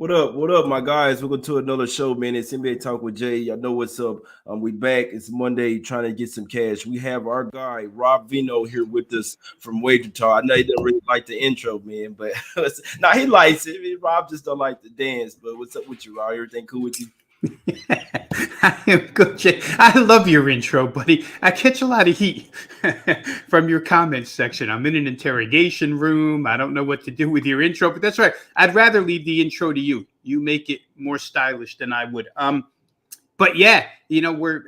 What up? What up, my guys? Welcome to another show, man. It's NBA Talk with Jay. Y'all know what's up. We back. It's Monday, trying to get some cash. We have our guy Rob Vino here with us from Wager Talk. I know he doesn't really like the intro, man, but now he likes it. I mean, Rob just don't like to dance. But what's up with you, Rob? Everything cool with you? I am good, Jay. I love your intro, buddy. I catch a lot of heat from your comments section. I'm in an interrogation room. I don't know what to do with your intro, but that's right. I'd rather leave the intro to you. You make it more stylish than I would. But yeah, we're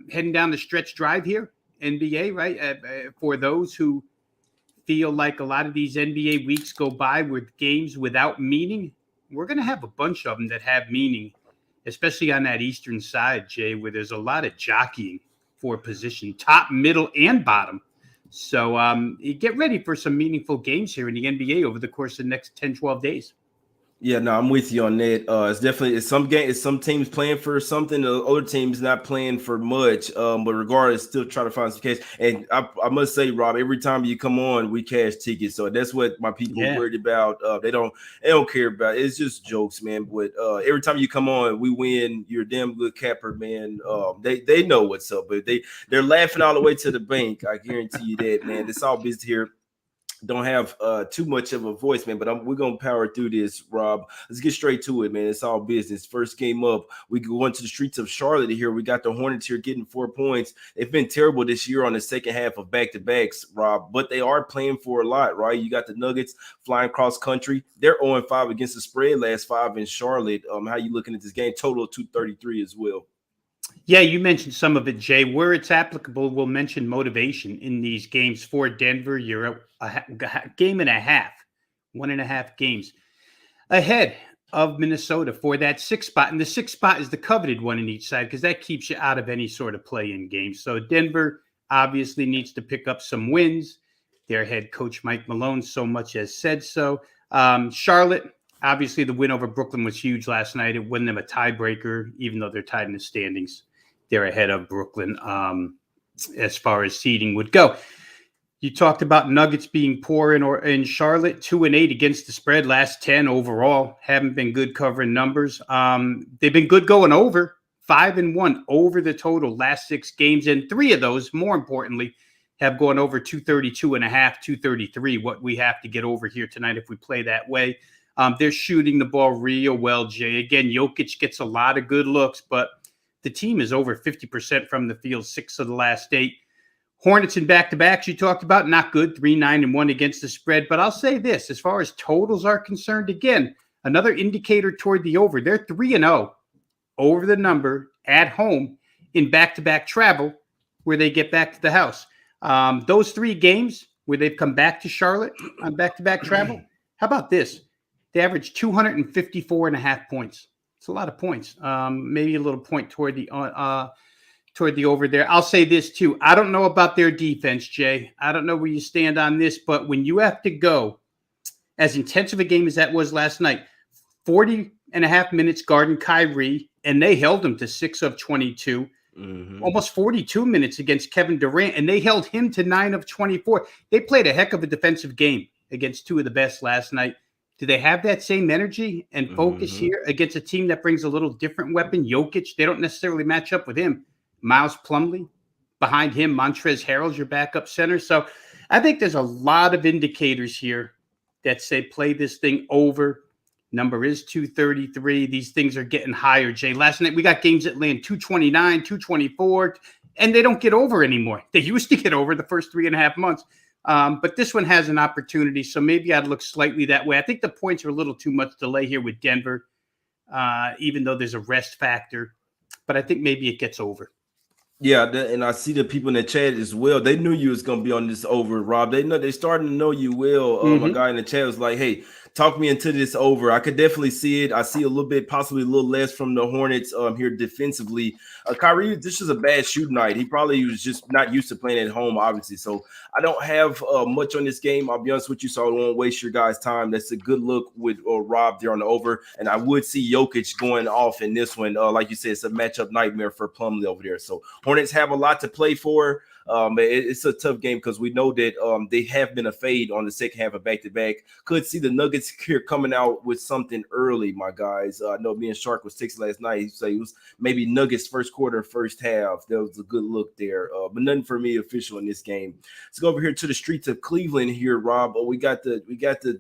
heading down the stretch drive here, NBA, right? For those who feel like a lot of these NBA weeks go by with games without meaning, we're going to have a bunch of them that have meaning, especially on that eastern side, Jay, where there's a lot of jockeying for position, top, middle, and bottom. So you get ready for some meaningful games here in the NBA over the course of the next 10, 12 days. Yeah, no, I'm with you on that. It's some teams playing for something, the other teams not playing for much. But regardless, still try to find some cash. And I must say, Rob, every time you come on, we cash tickets. So that's what my people are worried about. They don't care about it. It's just jokes, man. But every time you come on, we win. You're a damn good capper, man. They know what's up, but they're laughing all the way to the bank. I guarantee you that, man. It's all business here. Don't have too much of a voice, man, but we're going to power through this, Rob. Let's get straight to it, man. It's all business. First game up, we go into the streets of Charlotte here. We got the Hornets here getting 4 points. They've been terrible this year on the second half of back-to-backs, Rob, but they are playing for a lot, right? You got the Nuggets flying cross country. They're 0-5 against the spread, last 5 in Charlotte. How you looking at this game? Total of 233 as well. Yeah, you mentioned some of it, Jay. Where it's applicable, we'll mention motivation in these games for Denver. You're a game and a half, 1.5 games ahead of Minnesota for that 6th spot. And the 6th spot is the coveted one in each side because that keeps you out of any sort of play-in game. So Denver obviously needs to pick up some wins. Their head coach, Mike Malone, so much as said so. Charlotte, obviously the win over Brooklyn was huge last night. It won them a tiebreaker, even though they're tied in the standings. They're ahead of Brooklyn as far as seeding would go. You talked about Nuggets being poor in Charlotte, 2-8 against the spread, last 10 overall. Haven't been good covering numbers. They've been good going over, 5-1 over the total last 6 games. And 3 of those, more importantly, have gone over 232.5, 233, what we have to get over here tonight if we play that way. They're shooting the ball real well, Jay. Again, Jokic gets a lot of good looks, but the team is over 50% from the field, 6 of the last 8. Hornets in back-to-backs you talked about, not good, 3-9-1 against the spread. But I'll say this, as far as totals are concerned, again, another indicator toward the over. They're 3-0 over the number at home in back-to-back travel where they get back to the house. Those 3 games where they've come back to Charlotte on back-to-back travel, how about this? They average 254.5 points. It's a lot of points. Maybe a little point toward the over there. I'll say this too. I don't know about their defense, Jay. I don't know where you stand on this, but when you have to go as intense of a game as that was last night, 40.5 minutes guarding Kyrie, and they held him to 6 of 22. Almost 42 minutes against Kevin Durant, and they held him to 9 of 24. They played a heck of a defensive game against 2 of the best last night. Do they have that same energy and focus here against a team that brings a little different weapon? Jokic, they don't necessarily match up with him. Miles Plumlee, behind him, Montrezl Harrell's your backup center. So I think there's a lot of indicators here that say play this thing over. Number is 233. These things are getting higher, Jay. Last night we got games that land 229, 224, and they don't get over anymore. They used to get over the first 3.5 months. But this one has an opportunity, so maybe I'd look slightly that way. I think the points are a little too much delay here with Denver, even though there's a rest factor. But I think maybe it gets over. Yeah, and I see the people in the chat as well. They knew you was gonna be on this over, Rob. They know they're starting to know you well. My guy in the chat was like, "Hey, talk me into this over." I could definitely see it. I see a little bit, possibly a little less from the Hornets here defensively. Kyrie, this is a bad shooting night. He probably was just not used to playing at home, obviously. So I don't have much on this game. I'll be honest with you, so I won't waste your guys' time. That's a good look with Rob there on the over, and I would see Jokic going off in this one. Like you said, it's a matchup nightmare for Plumlee over there. So Hornets have a lot to play for. It's a tough game because we know that they have been a fade on the second half of back-to-back. Could see the Nuggets Nuggets here coming out with something early, my guys. I know me and Shark was texting last night. He said it was maybe Nuggets first quarter, first half. That was a good look there, but nothing for me official in this game. Let's go over here to the streets of Cleveland here, Rob. We got the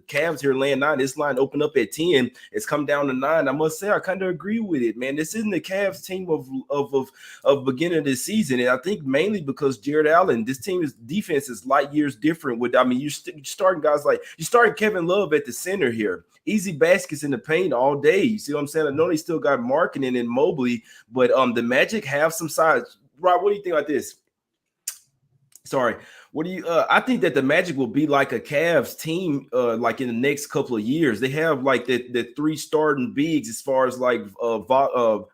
Cavs here laying 9. This line opened up at 10. It's come down to 9. I must say I kind of agree with it, man. This isn't the Cavs team of beginning of this season, and I think mainly because Jared Allen, this team's defense is light years different. You're starting guys like you're starting Kevin Love at the center here. Easy baskets in the paint all day. You see what I'm saying? I know they still got Markkanen and Mobley, but the Magic have some size. Rob, what do you think about this? Sorry. What do you I think that the Magic will be like a Cavs team like in the next couple of years. They have like the 3 starting bigs as far as like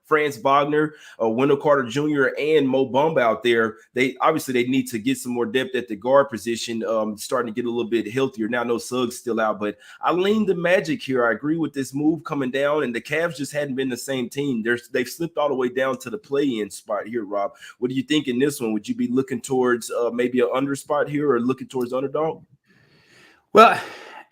Franz Wagner, Wendell Carter Jr. and Mo Bamba out there. They need to get some more depth at the guard position, starting to get a little bit healthier. Now no Suggs still out, but I lean the Magic here. I agree with this move coming down, and the Cavs just hadn't been the same team. They've slipped all the way down to the play-in spot here, Rob. What do you think in this one? Would you be looking towards maybe an under spot here or looking towards underdog? Well,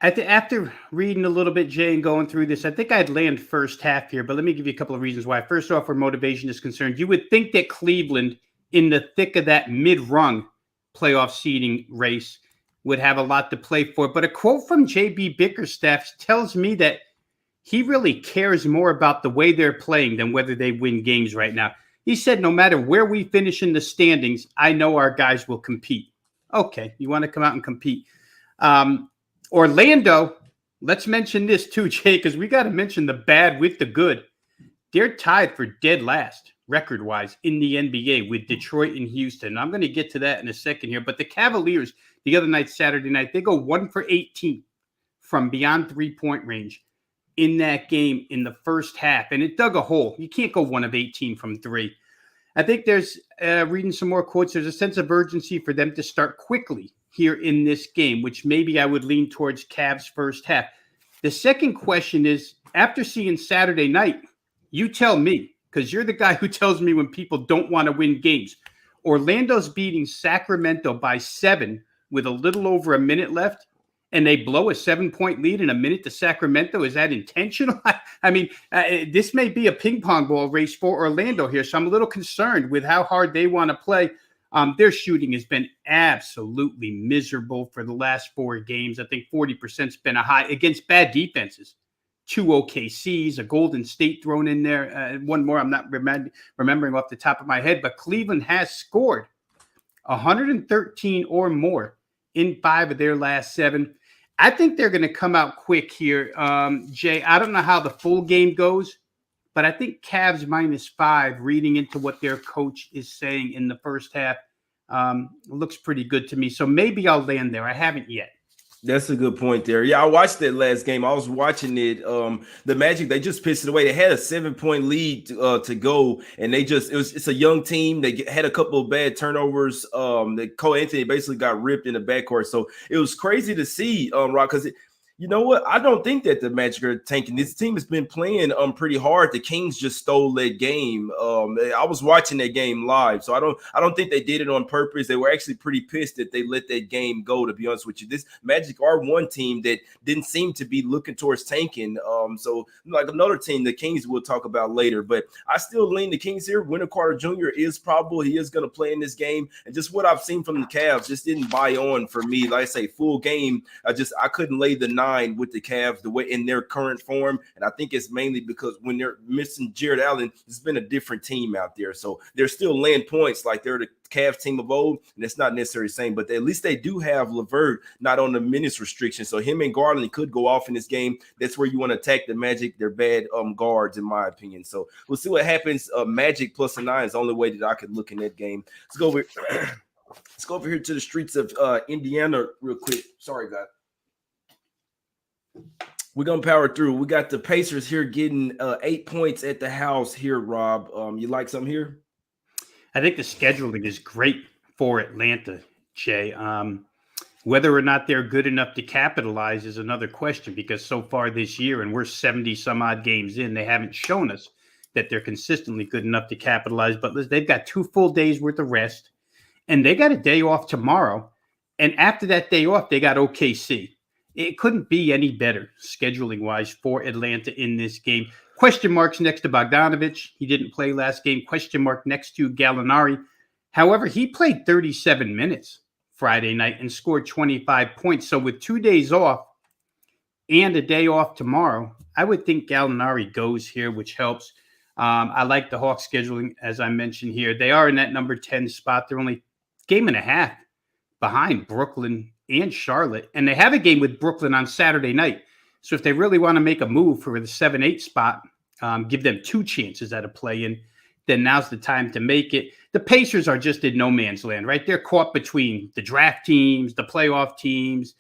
after reading a little bit, Jay, and going through this, I think I'd land first half here, but let me give you a couple of reasons why. First off, where motivation is concerned, you would think that Cleveland, in the thick of that mid-rung playoff seeding race, would have a lot to play for. But a quote from J.B. Bickerstaff tells me that he really cares more about the way they're playing than whether they win games right now. He said, no matter where we finish in the standings, I know our guys will compete. Okay, you want to come out and compete. Orlando, let's mention this too, Jay, because we got to mention the bad with the good. They're tied for dead last, record-wise, in the NBA with Detroit and Houston. I'm going to get to that in a second here. But the Cavaliers, the other night, Saturday night, they go 1 for 18 from beyond three-point range in that game in the first half. And it dug a hole. You can't go 1 of 18 from 3. I think there's, reading some more quotes, there's a sense of urgency for them to start quickly here in this game, which maybe I would lean towards Cavs first half. The second question is, after seeing Saturday night, you tell me, because you're the guy who tells me when people don't want to win games. Orlando's beating Sacramento by 7 with a little over a minute left, and they blow a 7-point lead in a minute to Sacramento. Is that intentional? I mean, this may be a ping pong ball race for Orlando here, so I'm a little concerned with how hard they want to play. Their shooting has been absolutely miserable for the last 4 games. I think 40% has been a high against bad defenses. 2 OKCs, a Golden State thrown in there. One more I'm not remembering off the top of my head, but Cleveland has scored 113 or more in 5 of their last 7. I think they're going to come out quick here, Jay. I don't know how the full game goes, but I think Cavs -5, reading into what their coach is saying in the first half, looks pretty good to me. So maybe I'll land there. I haven't yet. That's a good point there. Yeah, I watched that last game. I was watching it. The Magic, they just pissed it away. They had a 7-point lead to go, and it's a young team. They had a couple of bad turnovers. The Cole Anthony basically got ripped in the backcourt. So it was crazy to see, Rock, because you know what? I don't think that the Magic are tanking. This team has been playing pretty hard. The Kings just stole that game. I was watching that game live, so I don't think they did it on purpose. They were actually pretty pissed that they let that game go, to be honest with you. This Magic are one team that didn't seem to be looking towards tanking. So like another team, the Kings we'll talk about later, but I still lean the Kings here. Wendell Carter Jr. is probable. He is going to play in this game. And just what I've seen from the Cavs just didn't buy on for me. Like I say, full game, I couldn't lay the 9 with the Cavs the way in their current form, and I think it's mainly because when they're missing Jared Allen, it's been a different team out there, so they're still laying points like they're the Cavs team of old, and it's not necessarily the same, but at least they do have LeVert not on the minutes restriction, so him and Garland could go off in this game. That's where you want to attack the Magic. They're bad guards in my opinion, so we'll see what happens. Magic plus a 9 is the only way that I could look in that game. Let's go over here to the streets of Indiana real quick. Sorry, guys. We're going to power through. We got the Pacers here getting 8 points at the house here, Rob. You like something here? I think the scheduling is great for Atlanta, Jay. Whether or not they're good enough to capitalize is another question, because so far this year, and we're 70-some-odd games in, they haven't shown us that they're consistently good enough to capitalize. But they've got 2 full days worth of rest, and they got a day off tomorrow. And after that day off, they got OKC. It couldn't be any better scheduling-wise for Atlanta in this game. Question marks next to Bogdanovich. He didn't play last game. Question mark next to Gallinari. However, he played 37 minutes Friday night and scored 25 points. So with 2 days off and a day off tomorrow, I would think Gallinari goes here, which helps. I like the Hawks scheduling, as I mentioned here. They are in that number 10 spot. They're only game and a half behind Brooklyn and Charlotte. And they have a game with Brooklyn on Saturday night. So if they really want to make a move for the 7-8 spot, give them 2 chances at a play-in, then now's the time to make it. The Pacers are just in no man's land, right? They're caught between the draft teams, the playoff teams.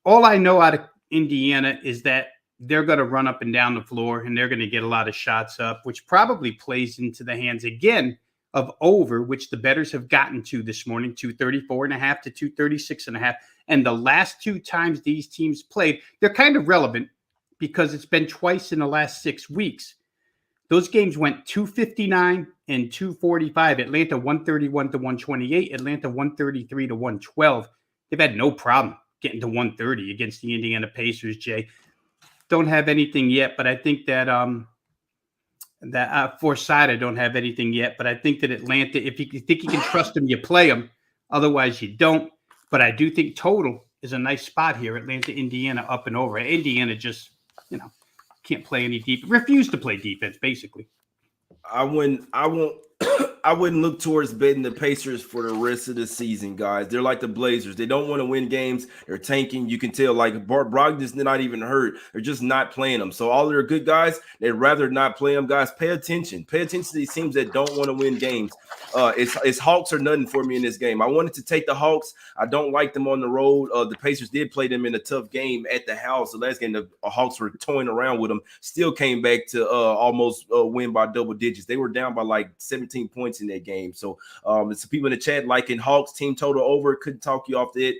All I know out of Indiana is that they're going to run up and down the floor, and they're going to get a lot of shots up, which probably plays into the hands again of over, which the bettors have gotten to this morning, 234.5 to 236.5. And the last 2 times these teams played, they're kind of relevant because it's been twice in the last 6 weeks. Those games went 259 and 245. Atlanta 131 to 128. Atlanta 133 to 112. They've had no problem getting to 130 against the Indiana Pacers, Jay. Don't have anything yet, but I think that for side, I don't have anything yet, but I think that Atlanta, if you think you can trust them, you play them. Otherwise, you don't. But I do think total is a nice spot here. Atlanta, Indiana, up and over. Indiana just, can't play any defense. Refuse to play defense, basically. I wouldn't look towards betting the Pacers for the rest of the season, guys. They're like the Blazers. They don't want to win games. They're tanking. You can tell, like, Brogdon's not even hurt. They're just not playing them. So all their good guys, they'd rather not play them. Guys, pay attention. Pay attention to these teams that don't want to win games. It's Hawks or nothing for me in this game. I wanted to take the Hawks. I don't like them on the road. The Pacers did play them in a tough game at the house. The last game, the Hawks were toying around with them. Still came back to almost win by double digits. They were down by like 17 points in that game. So some people in the chat liking Hawks team total over. Couldn't talk you off it.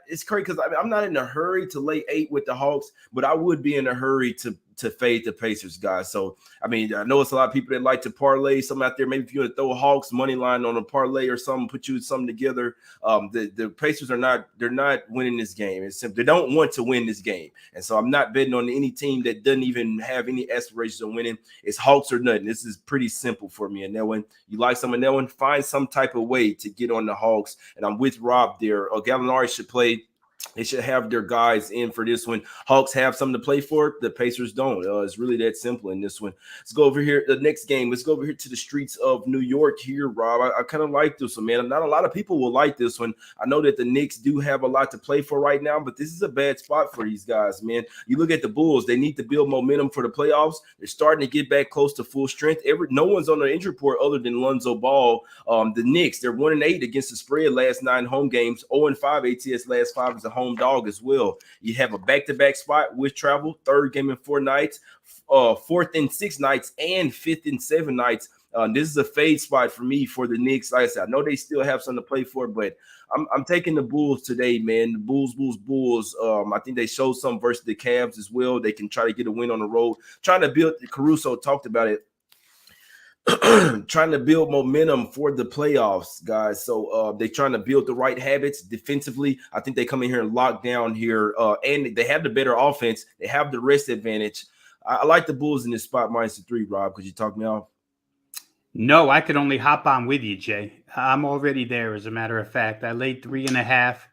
It's crazy because I'm not in a hurry to lay 8 with the Hawks, but I would be in a hurry to fade the Pacers, guys. So, I mean, I know it's a lot of people that like to parlay something out there. Maybe if you want to throw a Hawks money line on a parlay or something, put you something together. The Pacers they're not winning this game. It's simple. They don't want to win this game. And so I'm not betting on any team that doesn't even have any aspirations of winning. It's Hawks or nothing. This is pretty simple for me. And that one, you like some of that one, find some type of way to get on the Hawks. And I'm with Rob there. Gallinari should play. They should have their guys in for this one. Hawks have something to play for. The Pacers don't. It's really that simple in this one. Let's go over here. The next game. Let's go over here to the streets of New York here, Rob. I kind of like this one, man. Not a lot of people will like this one. I know that the Knicks do have a lot to play for right now, but this is a bad spot for these guys, man. You look at the Bulls. They need to build momentum for the playoffs. They're starting to get back close to full strength. No one's on the injury report other than Lonzo Ball. The Knicks, they're 1-8 against the spread last 9 home games. 0-5 ATS last 5 as a home dog as well. You have a back-to-back spot with travel, 3rd game in 4 nights, 4th and 6 nights, and 5th and 7 nights. This is a fade spot for me for the Knicks. Like I said, I know they still have something to play for, but I'm taking the Bulls today, man. The Bulls. I think they showed some versus the Cavs as well. They can try to get a win on the road. Trying to build, Caruso talked about it, trying to build momentum for the playoffs, guys. So they're trying to build the right habits defensively. I think they come in here and lock down here, and they have the better offense. They have the rest advantage. I like the Bulls in this spot -3, Rob. Could you talk me off? No, I could only hop on with you, Jay. I'm already there, as a matter of fact. I laid 3.5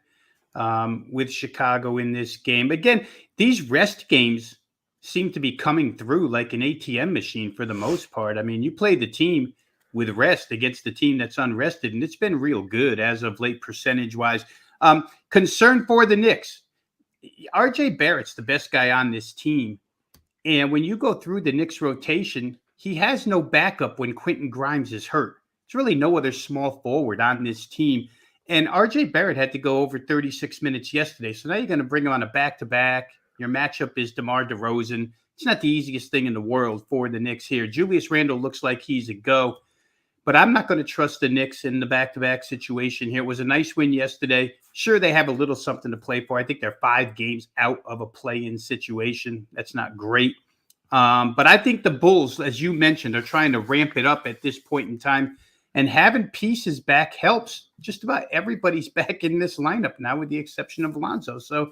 with Chicago in this game. Again, these rest games seem to be coming through like an ATM machine for the most part. I mean, you play the team with rest against the team that's unrested, and it's been real good as of late percentage-wise. Concern for the Knicks. RJ Barrett's the best guy on this team. And when you go through the Knicks rotation, he has no backup when Quentin Grimes is hurt. There's really no other small forward on this team. And RJ Barrett had to go over 36 minutes yesterday. So now you're going to bring him on a back-to-back. Your matchup is DeMar DeRozan. It's not the easiest thing in the world for the Knicks here. Julius Randle looks like he's a go, but I'm not going to trust the Knicks in the back-to-back situation here. It was a nice win yesterday. Sure, they have a little something to play for. I think they're 5 games out of a play-in situation. That's not great. But I think the Bulls, as you mentioned, are trying to ramp it up at this point in time. And having pieces back helps. Just about everybody's back in this lineup now, with the exception of Lonzo. So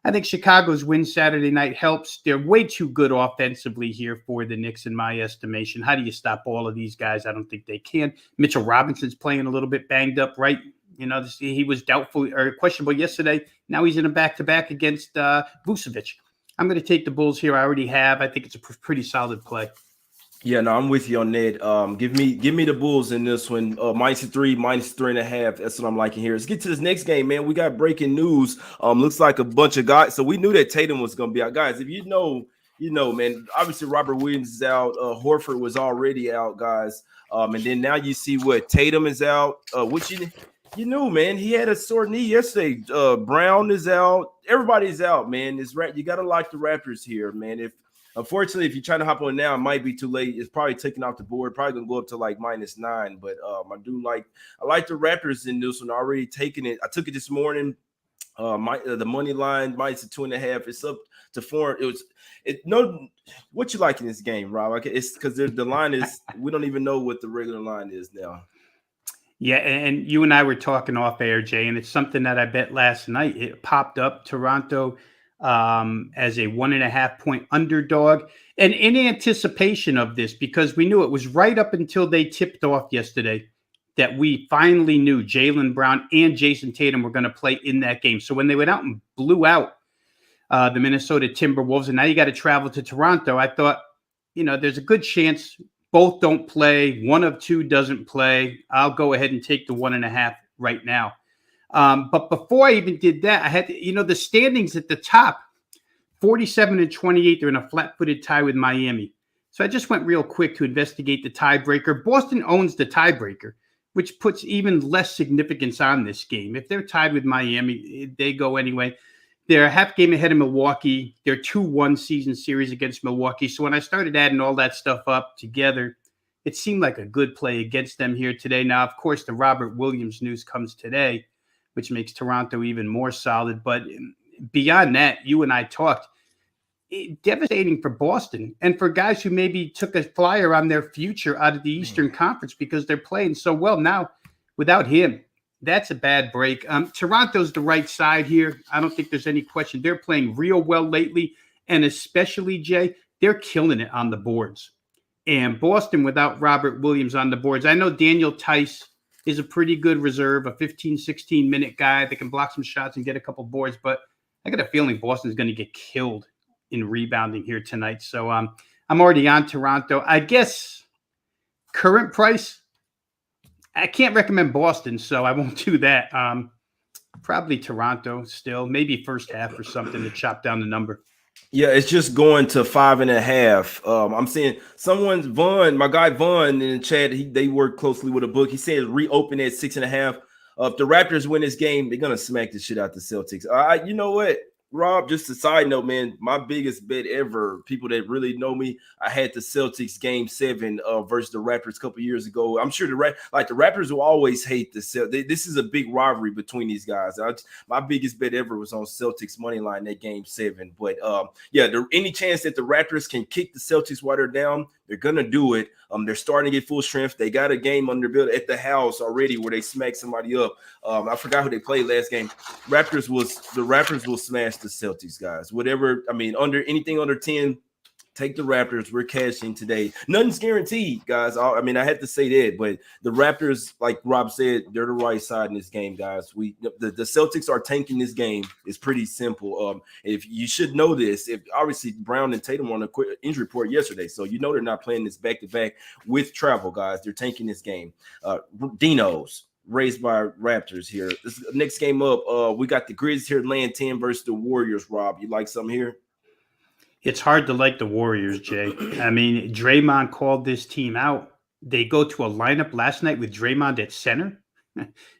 I think Chicago's win Saturday night helps. They're way too good offensively here for the Knicks, in my estimation. How do you stop all of these guys? I don't think they can. Mitchell Robinson's playing a little bit banged up, right? He was doubtful or questionable yesterday. Now he's in a back-to-back against Vucevic. I'm going to take the Bulls here. I already have. I think it's a pretty solid play. Yeah, no, I'm with you on that. Give me the Bulls in this one. -3, -3.5. That's what I'm liking here. Let's get to this next game, man. We got breaking news. Looks like a bunch of guys. So we knew that Tatum was going to be out, guys. If you know, man. Obviously, Robert Williams is out. Horford was already out, guys. And then now you see what Tatum is out. Which you knew, man. He had a sore knee yesterday. Brown is out. Everybody's out, man. You got to like the Raptors here, man. Unfortunately, if you try to hop on now, it might be too late. It's probably taken off the board. Probably gonna go up to like -9. But I like the Raptors in this one. Already taking it. I took it this morning. The money line -2.5. It's up to 4. What you like in this game, Rob? It's because the line is. We don't even know what the regular line is now. Yeah, and you and I were talking off air, Jay, and it's something that I bet last night. It popped up Toronto as a 1.5-point underdog, and in anticipation of this, because we knew it was right up until they tipped off yesterday that we finally knew Jaylen Brown and Jason Tatum were going to play in that game. So when they went out and blew out the Minnesota Timberwolves, and now you got to travel to Toronto, I thought, there's a good chance both don't play. One of two doesn't play. I'll go ahead and take the 1.5 right now. But before I even did that, I had to, the standings at the top, 47-28. They're in a flat-footed tie with Miami. So I just went real quick to investigate the tiebreaker. Boston owns the tiebreaker, which puts even less significance on this game. If they're tied with Miami, they go anyway. They're a half game ahead of Milwaukee. They're 2-1 season series against Milwaukee. So when I started adding all that stuff up together, it seemed like a good play against them here today. Now, of course, the Robert Williams news comes today, which makes Toronto even more solid. But beyond that, you and I talked, devastating for Boston and for guys who maybe took a flyer on their future out of the Eastern Conference because they're playing so well now without him. That's a bad break. Toronto's the right side here. I don't think there's any question. They're playing real well lately, and especially, Jay, they're killing it on the boards. And Boston without Robert Williams on the boards. I know Daniel Tice is a pretty good reserve, a 15, 16-minute guy that can block some shots and get a couple boards, but I got a feeling Boston's going to get killed in rebounding here tonight. So I'm already on Toronto. I guess current price, I can't recommend Boston, so I won't do that. Probably Toronto still, maybe first half or something to chop down the number. Yeah, it's just going to 5.5. I'm seeing my guy Vaughn in the chat, they work closely with a book. He said reopen at 6.5. If the Raptors win this game, they're gonna smack the shit out the Celtics. You know what, Rob? Just a side note, man. My biggest bet ever. People that really know me, I had the Celtics Game 7 versus the Raptors a couple years ago. I'm sure the Raptors will always hate the Celtics. This is a big rivalry between these guys. My biggest bet ever was on Celtics money line that Game 7. But any chance that the Raptors can kick the Celtics while they're down, they're gonna do it. They're starting to get full strength. They got a game under build at the house already where they smacked somebody up. I forgot who they played last game. The Raptors will smash the Celtics, guys. Anything under 10, take the Raptors. We're cashing today. Nothing's guaranteed, guys. I had to say that, but the Raptors, like Rob said, they're the right side in this game, guys. The Celtics are tanking this game. It's pretty simple. If you should know this, obviously Brown and Tatum were on a quick injury report yesterday, so they're not playing this back-to-back with travel, guys. They're tanking this game. Dinos raised by Raptors here. This next game up, we got the Grizzlies here laying 10 versus the Warriors. Rob, you like something here? It's hard to like the Warriors, Jay. I mean, Draymond called this team out. They go to a lineup last night with Draymond at center,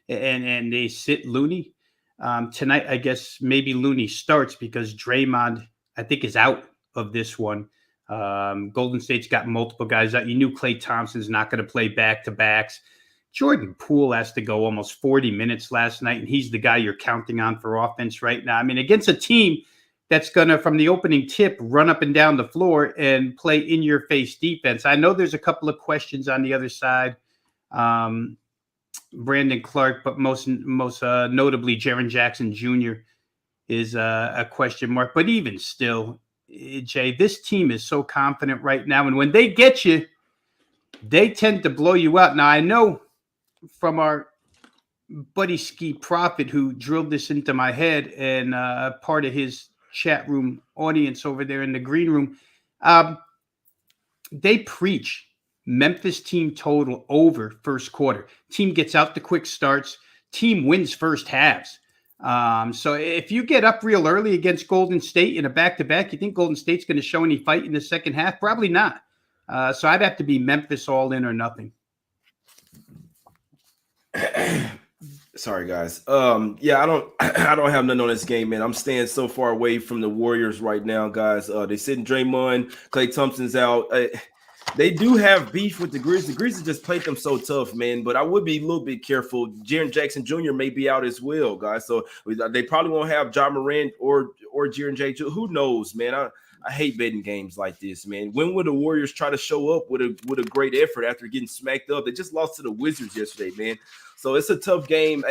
and they sit Looney. Tonight, I guess maybe Looney starts because Draymond, I think, is out of this one. Golden State's got multiple guys out. You knew Klay Thompson's not going to play back-to-backs. Jordan Poole has to go almost 40 minutes last night, and he's the guy you're counting on for offense right now. I mean, against a team that's going to, from the opening tip, run up and down the floor and play in-your-face defense. I know there's a couple of questions on the other side. Brandon Clark, but most notably Jaren Jackson Jr. is a question mark. But even still, Jay, this team is so confident right now. And when they get you, they tend to blow you out. Now, I know from our buddy Ski Prophet, who drilled this into my head, and part of his chat room audience over there in the green room, they preach Memphis team total over first quarter. Team gets out the quick starts. Team wins first halves. So if you get up real early against Golden State in a back-to-back, you think Golden State's going to show any fight in the second half? Probably not. So I'd have to be Memphis all in or nothing. Sorry, guys. Yeah, I don't have nothing on this game, man. I'm staying so far away from the Warriors right now, guys. They sitting Draymond, Klay Thompson's out. They do have beef with the Grizzlies. The Grizzlies just played them so tough, man. But I would be a little bit careful. Jaren Jackson Jr. may be out as well, guys. So they probably won't have Ja Morant or Jaren Jackson. Who knows, man? I hate betting games like this, man. When would the Warriors try to show up with a great effort after getting smacked up? They just lost to the Wizards yesterday, man. So it's a tough game.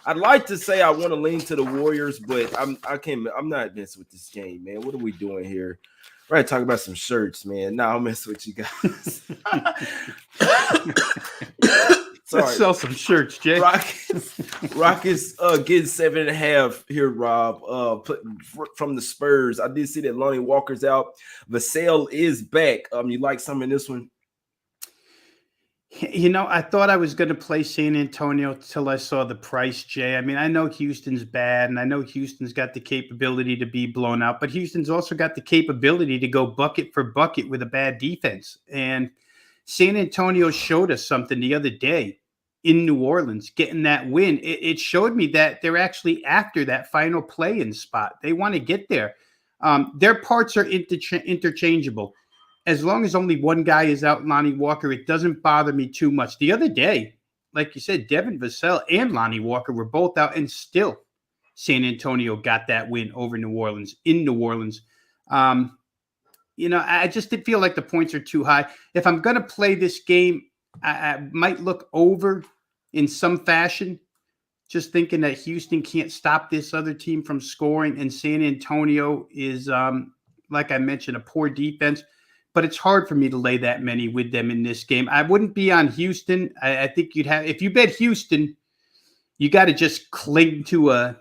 I'd like to say I want to lean to the Warriors, but I'm not messing with this game, man. What are we doing here? We're going to talk about some shirts, man. Nah, I'll mess with you guys. Sorry. Let's sell some shirts, Jay. Rockets getting 7.5 here, Rob. From the Spurs. I did see that Lonnie Walker's out. Vassell is back. You like some in this one? You know, I thought I was going to play San Antonio till I saw the price, Jay. I mean, I know Houston's bad, and I know Houston's got the capability to be blown out, but Houston's also got the capability to go bucket for bucket with a bad defense. And San Antonio showed us something the other day in New Orleans, getting that win. It showed me that they're actually after that final play-in spot. They want to get there. Their parts are interchangeable. As long as only one guy is out, Lonnie Walker, it doesn't bother me too much. The other day, like you said, Devin Vassell and Lonnie Walker were both out, and still San Antonio got that win over New Orleans, in New Orleans. You know, I just did feel like the points are too high. If I'm going to play this game, I might look over in some fashion, just thinking that Houston can't stop this other team from scoring, and San Antonio is, like I mentioned, a poor defense. But it's hard for me to lay that many with them in this game. I wouldn't be on Houston. I think you'd have, if you bet Houston, you got to just cling to a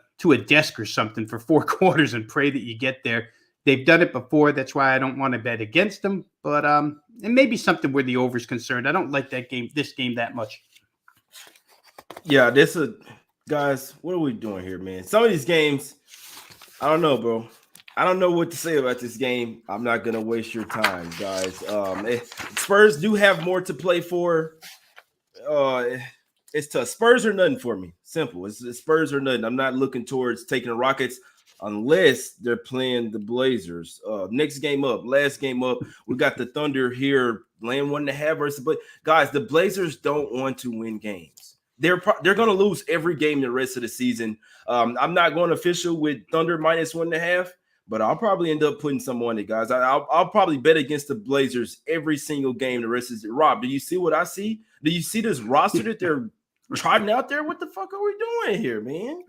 desk or something for 4 quarters and pray that you get there. They've done it before. That's why I don't want to bet against them. But it may be something where the over is concerned. I don't like this game that much. Yeah, guys, what are we doing here, man? Some of these games, I don't know, bro. I don't know what to say about this game. I'm not going to waste your time, guys. Spurs do have more to play for. It's tough. Spurs are nothing for me. Simple. It's Spurs are nothing. I'm not looking towards taking the Rockets unless they're playing the Blazers. Next game up, last game up. We got the Thunder here, laying 1.5 versus. But, guys, the Blazers don't want to win games. They're going to lose every game the rest of the season. I'm not going official with Thunder minus 1.5. But I'll probably end up putting some on it, guys. I'll probably bet against the Blazers every single game the rest of the Rob, do you see what I see? Do you see this roster that they're trotting out there? What the fuck are we doing here, man?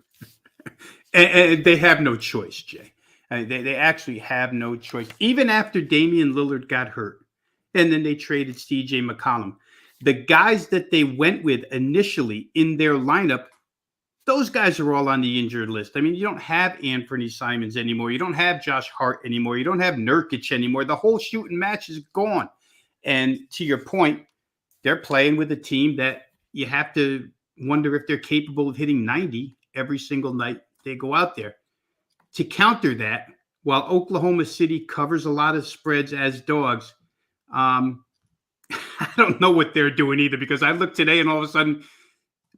And they have no choice, Jay. They actually have no choice. Even after Damian Lillard got hurt, and then they traded C.J. McCollum, the guys that they went with initially in their lineup, those guys are all on the injured list. I mean, you don't have Anthony Simons anymore. You don't have Josh Hart anymore. You don't have Nurkic anymore. The whole shooting match is gone. And to your point, they're playing with a team that you have to wonder if they're capable of hitting 90 every single night they go out there. To counter that, while Oklahoma City covers a lot of spreads as dogs, I don't know what they're doing either, because I looked today and all of a sudden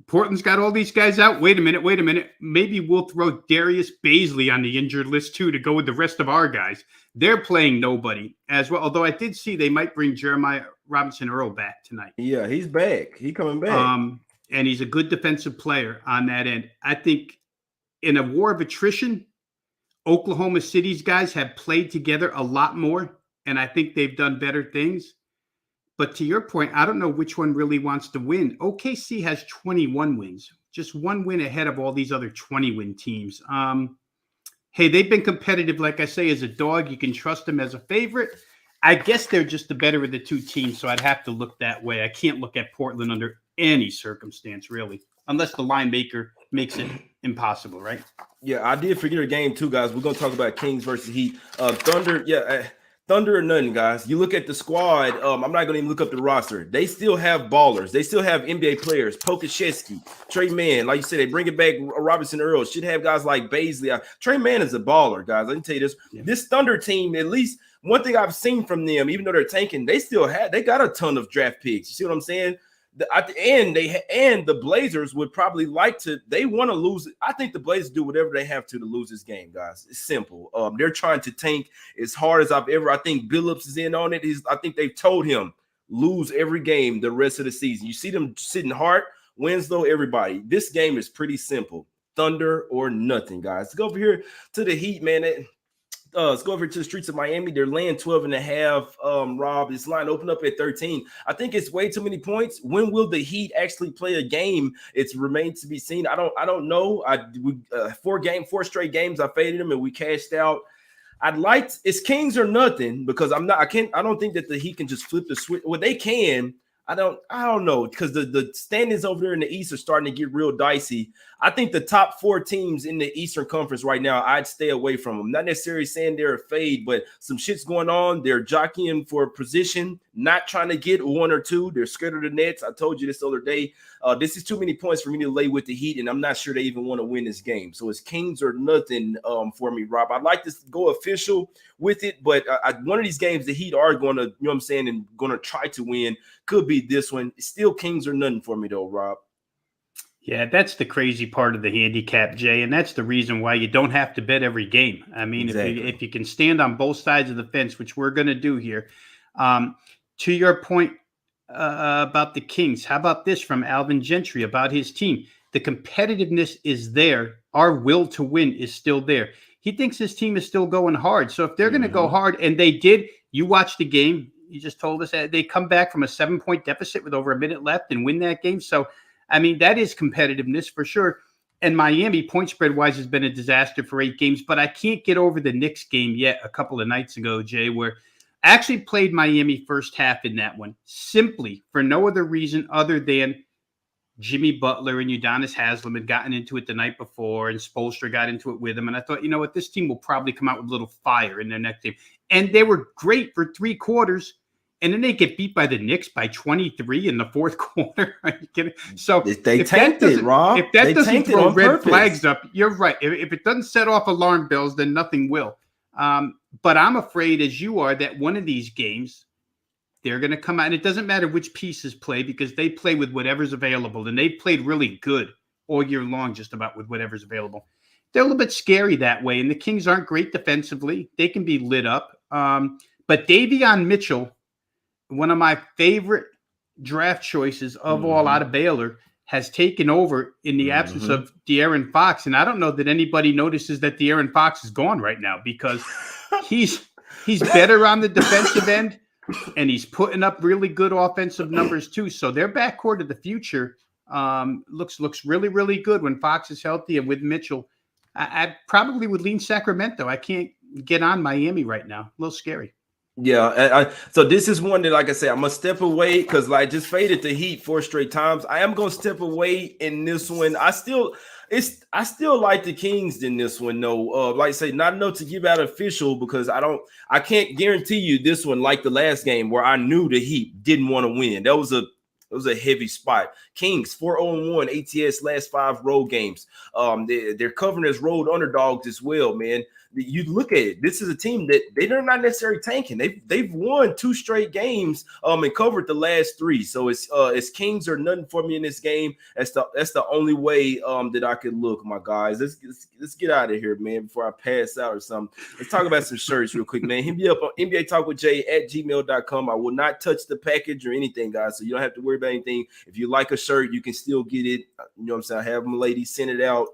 Portland's got all these guys out. Wait a minute. Maybe we'll throw Darius Baisley on the injured list too to go with the rest of our guys. They're playing nobody as well. Although I did see they might bring Jeremiah Robinson-Earl back tonight. Yeah, he's back. He's coming back. And he's a good defensive player on that end. I think in a war of attrition, Oklahoma City's guys have played together a lot more, and I think they've done better things. But to your point, I don't know which one really wants to win. OKC has 21 wins, just one win ahead of all these other 20-win teams. hey, they've been competitive, like I say, as a dog. You can trust them as a favorite. I guess they're just the better of the two teams, so I'd have to look that way. I can't look at Portland under any circumstance, really, unless the line maker makes it impossible, right? Yeah, I did forget a game too, guys. We're gonna talk about Kings versus Heat. Thunder, Thunder or nothing, guys. You look at the squad. I'm not gonna even look up the roster. They still have ballers. They still have NBA players. Pokashevsky, Trey Mann. Like you said, they bring it back. Robinson Earl should have guys like Baisley. Trey Mann is a baller, guys. Let me tell you this. Yeah. This Thunder team, at least one thing I've seen from them, even though they're tanking, they got a ton of draft picks. You see what I'm saying? At the end, the Blazers would probably they want to lose. I think the Blazers do whatever they have to lose this game, guys. It's simple. They're trying to tank as hard as I've ever. I think Billups is in on it. I think they've told him lose every game the rest of the season. You see them sitting hard. Winslow, everybody. This game is pretty simple. Thunder or nothing, guys. Let's go over here to the Heat, man. Let's go over to the streets of Miami. They're laying 12.5. Rob, this line opened up at 13. I think it's way too many points. When will the Heat actually play a game? It's remains to be seen. I don't know. Four straight games I faded them and we cashed out. It's Kings or nothing because I don't think that the Heat can just flip the switch. Well, they can. I don't know because the standings over there in the East are starting to get real dicey. I think the top 4 teams in the Eastern Conference right now, I'd stay away from them. Not necessarily saying they're a fade, but some shit's going on. They're jockeying for position, not trying to get 1 or 2. They're scared of the Nets. I told you this the other day. This is too many points for me to lay with the Heat, and I'm not sure they even want to win this game. So it's Kings or nothing for me, Rob. I'd like to go official with it, but one of these games the Heat are going to, you know what I'm saying, and going to try to win. Could be this one. It's still Kings or nothing for me, though, Rob. Yeah, that's the crazy part of the handicap, Jay, and that's the reason why you don't have to bet every game. I mean, exactly. if you can stand on both sides of the fence, which we're going to do here. To your point about the Kings, how about this from Alvin Gentry about his team? The competitiveness is there. Our will to win is still there. He thinks his team is still going hard. So if they're going to go hard, and they did, you watched the game. You just told us that they come back from a 7-point deficit with over a minute left and win that game. So, I mean, that is competitiveness for sure. And Miami, point spread wise, has been a disaster for 8 games. But I can't get over the Knicks game yet a couple of nights ago, Jay, where I actually played Miami first half in that one simply for no other reason other than Jimmy Butler and Udonis Haslem had gotten into it the night before, and Spoelstra got into it with him. And I thought, you know what, this team will probably come out with a little fire in their next game. And they were great for 3 quarters. And then they get beat by the Knicks by 23 in the fourth quarter. Are you kidding? So they tanked it, Rob. If that doesn't throw red flags up, you're right. If it doesn't set off alarm bells, then nothing will. But I'm afraid, as you are, that one of these games, they're going to come out. And it doesn't matter which pieces play because they play with whatever's available. And they've played really good all year long, just about with whatever's available. They're a little bit scary that way. And the Kings aren't great defensively. They can be lit up. But Davion Mitchell, one of my favorite draft choices of all out of Baylor, has taken over in the absence of De'Aaron Fox. And I don't know that anybody notices that De'Aaron Fox is gone right now because he's better on the defensive end and he's putting up really good offensive numbers too. So their backcourt of the future looks really, really good when Fox is healthy. And with Mitchell, I probably would lean Sacramento. I can't get on Miami right now. A little scary. Yeah, so this is one that, like I said, I'm gonna step away because I just faded the Heat 4 straight times. I am gonna step away in this one. I still like the Kings in this one, though. Like I say, not enough to give out official because I can't guarantee you this one like the last game where I knew the Heat didn't want to win. It was a heavy spot. Kings 4-0-1 ATS last 5 road games. They're covering as road underdogs as well, man. You look at it. This is a team that they're not necessarily tanking. They've won 2 straight games and covered the last 3. So it's Kings or nothing for me in this game. That's the only way that I could look, my guys. Let's get out of here, man, before I pass out or something. Let's talk about some shirts real quick, man. Hit me up on NbaTalkWithJay@gmail.com. I will not touch the package or anything, guys. So you don't have to worry about anything. If you like a shirt, you can still get it. You know what I'm saying? I have them ladies send it out.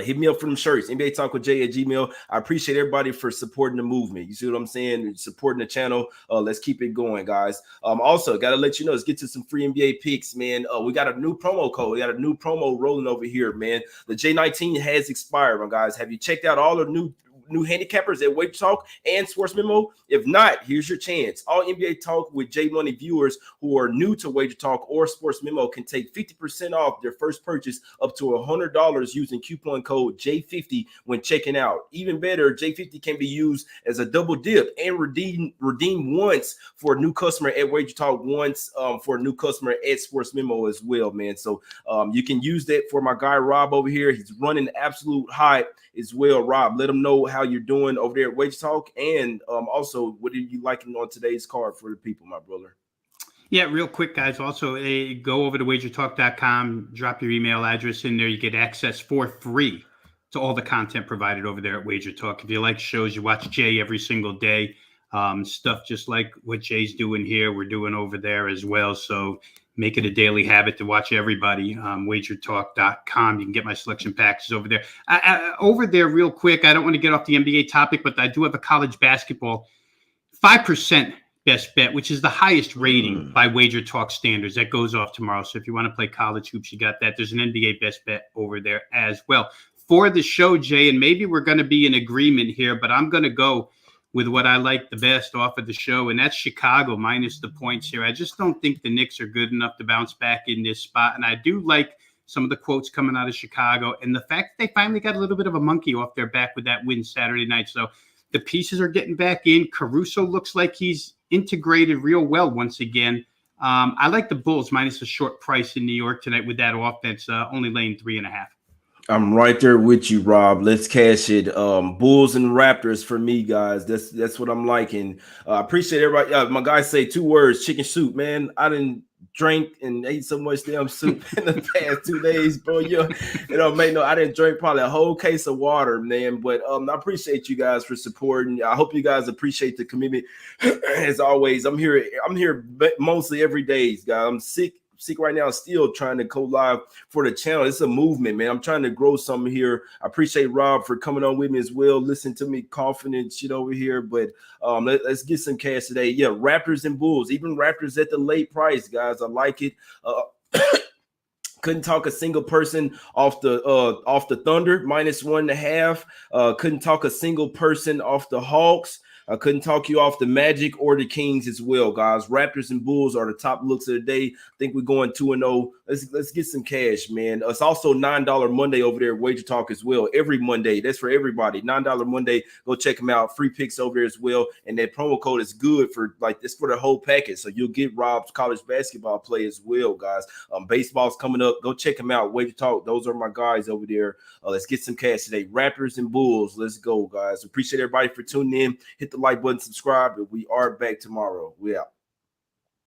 Hit me up for them shirts, NbaTalkWithJay at Gmail. I appreciate everybody for supporting the movement. You see what I'm saying? Supporting the channel. Let's keep it going, guys. Also, got to let you know, let's get to some free NBA picks, man. We got a new promo code. We got a new promo rolling over here, man. The J19 has expired, my guys. Have you checked out all the new handicappers at Wager Talk and Sports Memo? If not, here's your chance. All NBA Talk with J Money viewers who are new to Wager Talk or Sports Memo can take 50% off their first purchase up to $100 using coupon code J50 when checking out. Even better, J50 can be used as a double dip and redeem once for a new customer at Wager Talk, once for a new customer at Sports Memo as well, man. So you can use that for my guy Rob over here. He's running absolute high as well. Rob, let them know how you're doing over there at Wager Talk, and also what are you liking on today's card for the people, my brother? Yeah, real quick, guys. Also, go over to wagertalk.com, drop your email address in there. You get access for free to all the content provided over there at Wager Talk. If you like shows, you watch Jay every single day. Stuff just like what Jay's doing here, we're doing over there as well. So make it a daily habit to watch everybody. Wagertalk.com. You can get my selection packages over there. Over there, real quick, I don't want to get off the NBA topic, but I do have a college basketball 5% best bet, which is the highest rating by Wager Talk standards. That goes off tomorrow. So if you want to play college hoops, you got that. There's an NBA best bet over there as well. For the show, Jay, and maybe we're going to be in agreement here, but I'm going to go with what I like the best off of the show, and that's Chicago minus the points here. I just don't think the Knicks are good enough to bounce back in this spot, and I do like some of the quotes coming out of Chicago, and the fact that they finally got a little bit of a monkey off their back with that win Saturday night. So the pieces are getting back in. Caruso looks like he's integrated real well once again. I like the Bulls minus a short price in New York tonight with that offense, only laying 3.5. I'm right there with you, Rob. Let's cash it. Bulls and Raptors for me, guys. That's what I'm liking. I appreciate everybody. My guys say 2 words: chicken soup, man. I didn't drink and ate so much damn soup in the past 2 days, bro. I didn't drink probably a whole case of water, man. But I appreciate you guys for supporting. I hope you guys appreciate the commitment. As always, I'm here mostly every day, guys. I'm sick right now, still trying to go live for the channel. It's a movement, man. I'm trying to grow something here. I appreciate Rob for coming on with me as well. Listen to me coughing and shit over here. But let's get some cash today. Yeah, Raptors and Bulls. Even Raptors at the late price, guys. I like it. Couldn't talk a single person off the Thunder minus 1.5. Couldn't talk a single person off the Hawks. I couldn't talk you off the Magic or the Kings as well, guys. Raptors and Bulls are the top looks of the day. I think we're going 2-0. Let's get some cash, man. It's also $9 Monday over there at Wager Talk as well. Every Monday. That's for everybody. $9 Monday. Go check them out. Free picks over there as well. And that promo code is good for it's for the whole package. So you'll get Rob's college basketball play as well, guys. Baseball's coming up. Go check them out. Wager Talk. Those are my guys over there. Let's get some cash today. Raptors and Bulls. Let's go, guys. Appreciate everybody for tuning in. Hit the like button, subscribe, and we are back tomorrow. We out.